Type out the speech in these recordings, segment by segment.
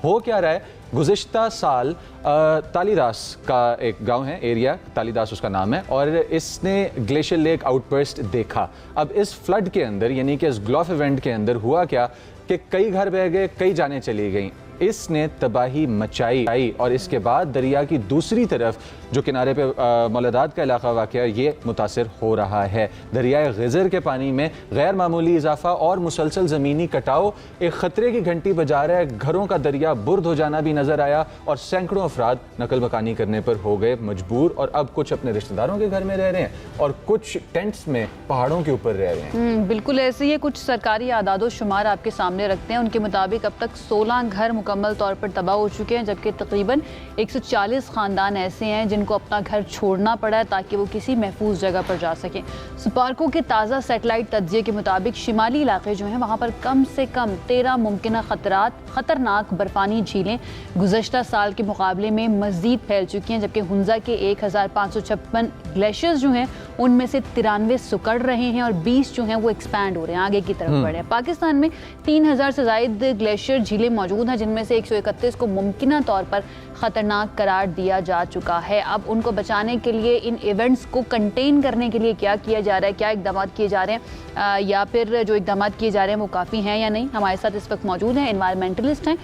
हो क्या रहा है, गुज़िश्ता साल तालीदास का एक गांव है, एरिया तालीदास उसका नाम है, और इसने ग्लेशियर लेक आउटबर्स्ट देखा। अब इस फ्लड के अंदर यानी कि इस ग्लोफ इवेंट के अंदर हुआ क्या कि कई घर बह गए, कई जानें चली गईं, इसने तबाही मचाई और इसके बाद दरिया की दूसरी तरफ जो किनारे पे मौलदात का इलाका वाक़ है ये मुतासिर हो रहा है। दरियाए ग़िज़र के पानी में गैर मामूली इजाफा और मुसलसल ज़मीनी कटाव एक ख़तरे की घंटी बजा रहा है। घरों का दरिया बुर्द हो जाना भी नज़र आया और सैकड़ों अफराद नकल मकानी करने पर हो गए मजबूर, और अब कुछ अपने रिश्तेदारों के घर में रह रहे हैं और कुछ टेंट्स में पहाड़ों के ऊपर रह रहे हैं। बिल्कुल ऐसे ही कुछ सरकारी आदादो शुमार आपके सामने रखते हैं। उनके मुताबिक अब तक 16 घर मुकम्मल तौर पर तबाह हो चुके हैं, जबकि तकरीबन 140 ख़ानदान ऐसे हैं जिनको अपना घर छोड़ना पड़ा है ताकि वो किसी महफूज जगह पर जा सकें। सुपार्को के ताज़ा सेटेलाइट तज्ज़िये के मुताबिक शिमाली इलाके जो हैं वहाँ पर कम से कम 13 मुमकिन ख़तरनाक बर्फ़ानी झीलें गुज़श्ता साल के मुकाबले में मज़ीद फैल चुकी हैं, जबकि हुंजा के 1556 ग्लेशियर्स जो हैं उनमें से 93 सुकड़ रहे हैं और 20 जो हैं वो एक्सपैंड हो रहे हैं, आगे की तरफ बढ़े हैं। पाकिस्तान में 3000 से ज़ायद ग्लेशियर झीलें मौजूद हैं, जिनमें से 131 को मुमकिना तौर पर ख़तरनाक करार दिया जा चुका है। अब उनको बचाने के लिए, इन इवेंट्स को कंटेन करने के लिए क्या किया जा रहा है, क्या इकदाम किए जा रहे हैं, या फिर जो इकदाम किए जा रहे हैं वो काफ़ी हैं या नहीं। हमारे साथ इस वक्त मौजूद हैं एनवायरमेंटलिस्ट हैं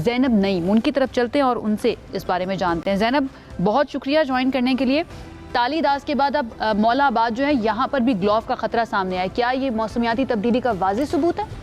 ज़ैनब नईम, उनकी तरफ चलते हैं और उनसे इस बारे में जानते हैं। ज़ैनब, बहुत शुक्रिया ज्वाइन करने के लिए। तालीदास के बाद अब मौलाबाद जो है यहाँ पर भी ग्लोफ का खतरा सामने आया, क्या ये मौसमियाती तब्दीली का वाज़ेह सबूत है?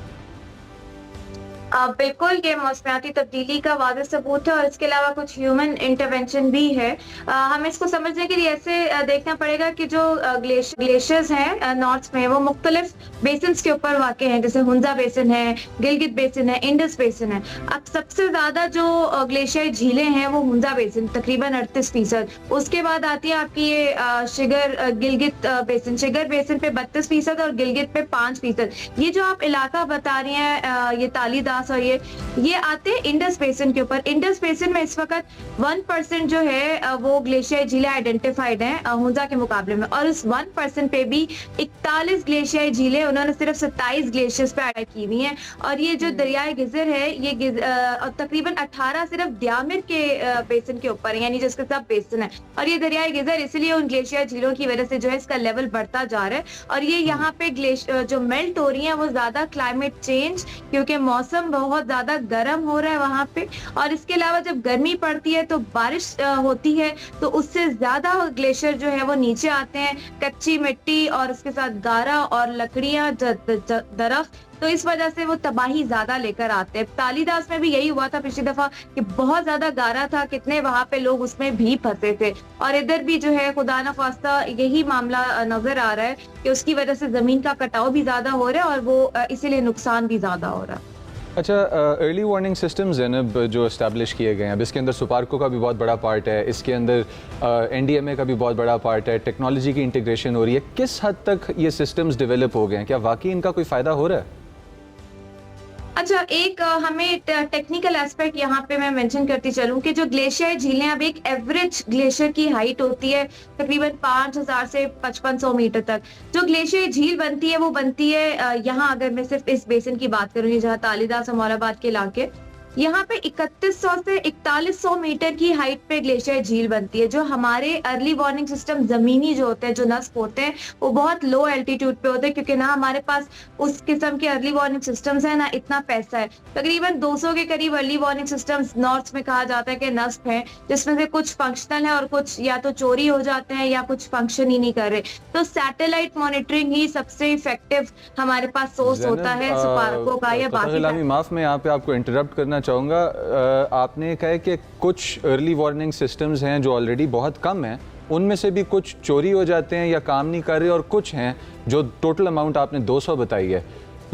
बिल्कुल, ये मौसमियाती तब्दीली का वाज़ेह सबूत है और इसके अलावा कुछ ह्यूमन इंटरवेंशन भी है। हमें इसको समझने के लिए ऐसे देखना पड़ेगा कि जो ग्लेशियर्स हैं नॉर्थ में, वो मुख्तलिफ बेसिन्स के ऊपर वाक़ हैं, जैसे हुंजा बेसिन है, गिलगित बेसिन है, इंडस बेसिन है। अब सबसे ज़्यादा जो ग्लेशियरी झीलें हैं वो हुंजा बेसिन, तकरीबन 38%। उसके बाद आती है आपकी ये गिलगित बेसिन। शिगर बेसिन पे 32% और गिलगित पे 5%। ये जो आप इलाका बता रही हैं ये तालीदास और ये आते हैं इंडस बेसिन के ऊपर। इंडस बेसिन में इस वक्त 1% जो है वो ग्लेशियर झीलें आइडेंटिफाइड हैं हुंजा के मुकाबले में, और इस 1% पे भी 41 ग्लेशियर झीलें उन्होंने सिर्फ 27 ग्लेशियर्स पे ऐड की हुई हैं। और ये जो दरियाए गिज़र है ये तकरीबन 18 सिर्फ डियामिर के बेसिन के ऊपर है, यानी जिसका सब बेसिन है। और ये दरियाए गिज़र इसलिए उन ग्लेशियर झीलों की वजह से जो है इसका लेवल बढ़ता जा रहा है। और ये यहाँ पे जो मेल्ट हो रही है वो ज्यादा क्लाइमेट चेंज, क्योंकि मौसम बहुत ज्यादा गर्म हो रहा है वहां पे, और इसके अलावा जब गर्मी पड़ती है तो बारिश होती है तो उससे ज्यादा ग्लेशियर जो है वो नीचे आते हैं। कच्ची मिट्टी और उसके साथ गारा और लकड़ियां, दरख्त, तो इस वजह से वो तबाही ज्यादा लेकर आते हैं। तालीदास में भी यही हुआ था पिछली दफा कि बहुत ज्यादा गारा था, कितने वहां पे लोग उसमें भी फंसे थे। और इधर भी जो है खुदा न खास्ता यही मामला नजर आ रहा है कि उसकी वजह से जमीन का कटाव भी ज्यादा हो रहा है और वो इसीलिए नुकसान भी ज्यादा हो रहा है। अच्छा, अर्ली वार्निंग सिस्टम ज़ैनब जो इस्टेब्लिश किए गए हैं, अब इसके अंदर सुपार्को का भी बहुत बड़ा पार्ट है, इसके अंदर NDMA का भी बहुत बड़ा पार्ट है, टेक्नोलॉजी की इंटीग्रेशन हो रही है। किस हद तक ये सिस्टम्स डेवलप हो गए हैं, क्या वाकई इनका कोई फ़ायदा हो रहा है? अच्छा, एक हमें टेक्निकल एस्पेक्ट यहाँ पे मैं मेंशन करती चलूँ कि जो ग्लेशियर झीलें, अब एक एवरेज ग्लेशियर की हाइट होती है तकरीबन 5000 से 5500 मीटर तक। जो ग्लेशियर झील बनती है वो बनती है यहाँ, अगर मैं सिर्फ इस बेसिन की बात करूँगी जहाँ तालीदास और मौलाबाद के इलाके, यहाँ पे 3100 से 4100 मीटर की हाइट पे ग्लेशियर झील बनती है। जो हमारे अर्ली वार्निंग सिस्टम जमीनी जो होते हैं, जो नस्ब होते हैं, वो बहुत लो एल्टीट्यूड पे होते हैं, क्योंकि ना हमारे पास उस किस्म के अर्ली वार्निंग सिस्टम्स हैं, ना इतना पैसा है। तकरीबन 200 के करीब अर्ली वार्निंग सिस्टम्स नॉर्थ में कहा जाता है कि नस्ब है, जिसमें से कुछ फंक्शनल है और कुछ या तो चोरी हो जाते हैं या कुछ फंक्शन ही नहीं कर रहे। तो सैटेलाइट मॉनिटरिंग ही सबसे इफेक्टिव हमारे पास सोर्स होता है सुपार्को का या बाकी। माफ, मैं यहाँ पे आपको इंटरप्ट करना चाहूँगा। आपने कहा कि कुछ अर्ली वार्निंग सिस्टम्स हैं जो ऑलरेडी बहुत कम हैं, उनमें से भी कुछ चोरी हो जाते हैं या काम नहीं कर रहे, और कुछ हैं जो टोटल अमाउंट आपने 200 बताई है।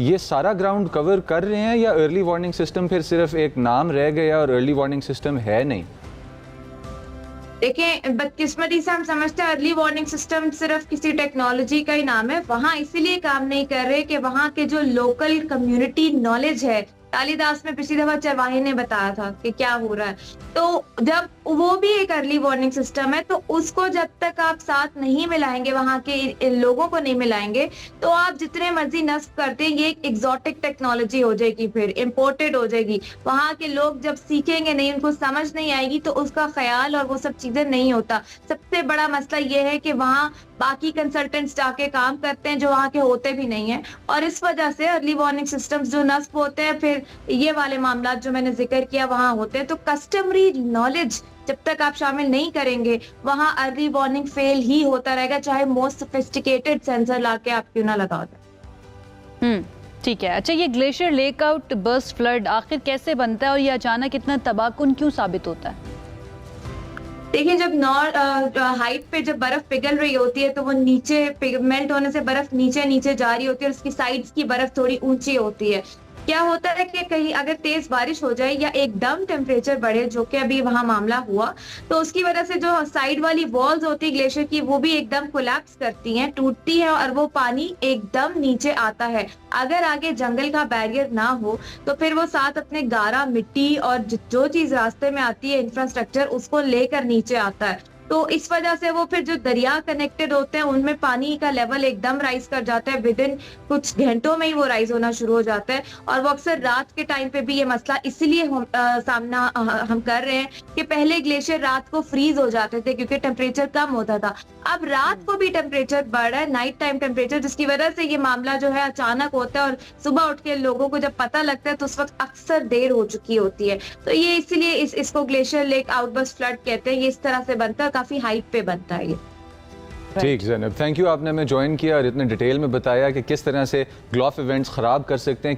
ये सारा ग्राउंड कवर कर रहे हैं या अर्ली वार्निंग सिस्टम फिर सिर्फ एक नाम रह गया और अर्ली वार्निंग सिस्टम है नहीं? देखें, बदकिस्मती से हम समझते हैं अर्ली वार्निंग सिस्टम सिर्फ किसी टेक्नोलॉजी का ही नाम है। वहाँ इसीलिए काम नहीं कर रहे कि वहाँ के जो लोकल कम्युनिटी नॉलेज है, तालीदास में पिछली दफा चरवाहे ने बताया था कि क्या हो रहा है। तो जब वो भी एक अर्ली वार्निंग सिस्टम है। तो उसको जब तक आप साथ नहीं मिलाएंगे, वहां के लोगों को नहीं मिलाएंगे, तो आप जितने मर्जी नस्ब करते हैं, ये एक एग्जॉटिक टेक्नोलॉजी हो जाएगी, फिर इम्पोर्टेड हो जाएगी। वहां के लोग जब सीखेंगे नहीं, उनको समझ नहीं आएगी, तो उसका ख्याल और वो सब चीजें नहीं होता। सबसे बड़ा मसला ये है कि वहाँ बाकी कंसल्टेंट्स जाके काम करते हैं जो वहाँ के होते भी नहीं है, और इस वजह से अर्ली वार्निंग सिस्टम्स जो नस्ब होते हैं, फिर ये वाले मामला जो मैंने जिक्र किया वहाँ होते हैं। तो कस्टमरी नॉलेज जब तक आप शामिल नहीं करेंगे, वहाँ अर्ली वार्निंग फेल ही होता रहेगा, चाहे मोस्ट सोफिस्टिकेटेड सेंसर लाके आप क्यों ना लगा दें। ठीक है। अच्छा, ये ग्लेशियर लेकआउट बर्स्ट फ्लड आखिर कैसे बनता है और ये अचानक इतना तबाहकुन क्यों साबित होता है? देखिए, जब हाइट पे जब बर्फ पिघल रही होती है, तो वो नीचे मेल्ट होने से बर्फ नीचे नीचे जा रही होती है, और उसकी साइड्स की बर्फ थोड़ी ऊंची होती है। क्या होता है कि कहीं अगर तेज बारिश हो जाए या एकदम टेम्परेचर बढ़े, जो कि अभी वहां मामला हुआ, तो उसकी वजह से जो साइड वाली वॉल्स होती है ग्लेशियर की, वो भी एकदम कोलैप्स करती हैं, टूटती है, और वो पानी एकदम नीचे आता है। अगर आगे जंगल का बैरियर ना हो, तो फिर वो साथ अपने गारा, मिट्टी और जो चीज रास्ते में आती है, इंफ्रास्ट्रक्चर, उसको लेकर नीचे आता है। तो इस वजह से वो फिर जो दरिया कनेक्टेड होते हैं, उनमें पानी का लेवल एकदम राइज कर जाता है, विदिन कुछ घंटों में ही वो राइज होना शुरू हो जाता है। और वो अक्सर रात के टाइम पे भी ये मसला इसलिए सामना हम कर रहे हैं कि पहले ग्लेशियर रात को फ्रीज हो जाते थे क्योंकि टेम्परेचर कम होता था। अब रात को भी टेम्परेचर बढ़ रहा है, नाइट टाइम टेम्परेचर, जिसकी वजह से ये मामला जो है अचानक होता है, और सुबह उठ के लोगों को जब पता लगता है तो उस वक्त अक्सर देर हो चुकी होती है। तो ये इसीलिए इसको ग्लेशियर लेक आउटबर्स्ट फ्लड कहते हैं। ये इस तरह से बनता है, काफी हाइट पे बनता है ये। ठीक ज़ैनब, थैंक यू, आपने हमें ज्वाइन किया और इतने डिटेल में बताया कि किस तरह से ग्लोफ इवेंट्स ख़राब कर सकते हैं।